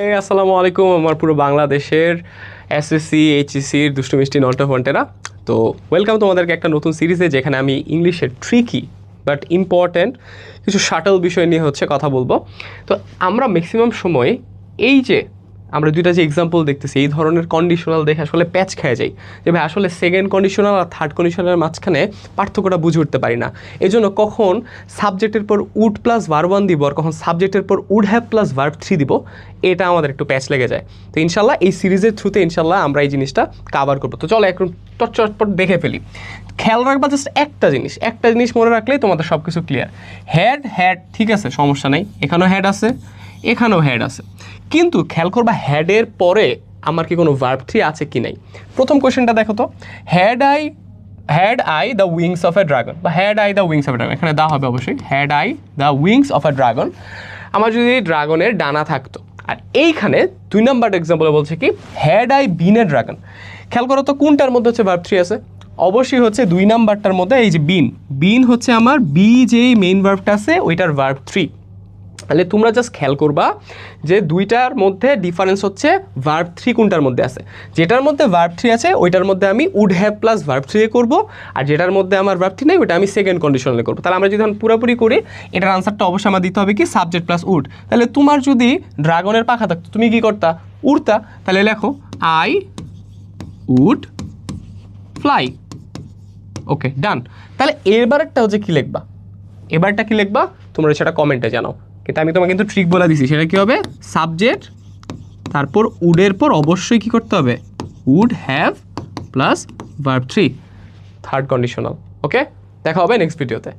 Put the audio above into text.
আসসালামু আলাইকুম আমার পুরো বাংলাদেশের এসএসসি এইচএসসির দুষ্টু মিষ্টি নন্টা ফন্টেরা। তো ওয়েলকাম তোমাদেরকে একটা নতুন সিরিজে, যেখানে আমি ইংলিশের ট্রিকি বাট ইম্পর্ট্যান্ট কিছু শাটল বিষয় নিয়ে কথা বলবো। তো আমরা ম্যাক্সিমাম সময় এই যে আমরা দুইটা যে এক্সাম্পল দেখতেছি, এই ধরনের কন্ডিশনাল দেখে আসলে প্যাচ খেয়ে যাই যে ভাই আসলে সেকেন্ড কন্ডিশনাল আর থার্ড কন্ডিশনালের মাঝখানে পার্থক্যটা বুঝে উঠতে পারি না। এই জন্য কখন সাবজেক্টের পর উড প্লাস ভার্ব ওয়ান দিব আর কখন সাবজেক্টের পর would have plus verb three দিব, এটা আমাদের একটু প্যাচ লেগে যায়। তো ইনশাল্লাহ এই সিরিজের থ্রুতে ইনশাল্লাহ আমরা এই জিনিসটা কাভার করবো। তো চলো একটু চটপট দেখে ফেলি। খেয়াল রাখবা জাস্ট একটা জিনিস মনে রাখলেই তোমাদের সব কিছু ক্লিয়ার। হ্যাড ঠিক আছে, সমস্যা নেই, এখানেও হ্যাড আছে এখানেও হ্যাড আছে, কিন্তু খেয়াল করবা হ্যাডের পরে আমার কি কোনো ভার্ব থ্রি আছে কি নাই। প্রথম কোয়েশ্চেনটা দেখো তো, had I the wings of a dragon, বা had I the wings of a dragon, এখানে দা হবে অবশ্যই, had I the wings of a dragon, আমার যদি ড্রাগনের ডানা থাকতো। আর এইখানে 2 নাম্বার এক্সাম্পলে বলছে কি had I been A dragon. খেয়াল করো তো কোনটার মধ্যে হচ্ছে ভার্ব থ্রি আছে, অবশ্যই হচ্ছে 2 নাম্বারটার মধ্যে। এই যে বিন হচ্ছে আমার বি যেই মেইন ভার্বটা আছে ওইটার ভার্ব থ্রি। তাহলে তোমরা জাস্ট খেয়াল করবা যে দুইটার মধ্যে ডিফারেন্স হচ্ছে ভার্ব থ্রি কোনটার মধ্যে আছে। যেটার মধ্যে ভার্ব থ্রি আছে ওইটার মধ্যে আমি would have plus verb three করবো, আর যেটার মধ্যে আমার ভার্ব থ্রি নেই ওইটা আমি সেকেন্ড কন্ডিশনালে করবো। তাহলে আমরা যদি পুরোপুরি করি, এটার আনসারটা অবশ্যই আমার দিতে হবে কি সাবজেক্ট প্লাস উড। তাহলে তোমার যদি ড্রাগনের পাখা থাকতো তুমি কি করতা, উড়তা। তাহলে লেখো আই উড ফ্লাই। ওকে ডান। তাহলে এবারটা হচ্ছে কি লিখবা, এবারটা কি লিখবা তোমরা সেটা কমেন্টে জানাও। কিন্তু আমি তোমাকে কিন্তু ট্রিক বলে দিছি, সেটা কি হবে সাবজেক্ট তারপর উডের পর অবশ্যই কি করতে হবে would have plus verb three, third conditional. Okay, দেখা হবে নেক্সট ভিডিওতে।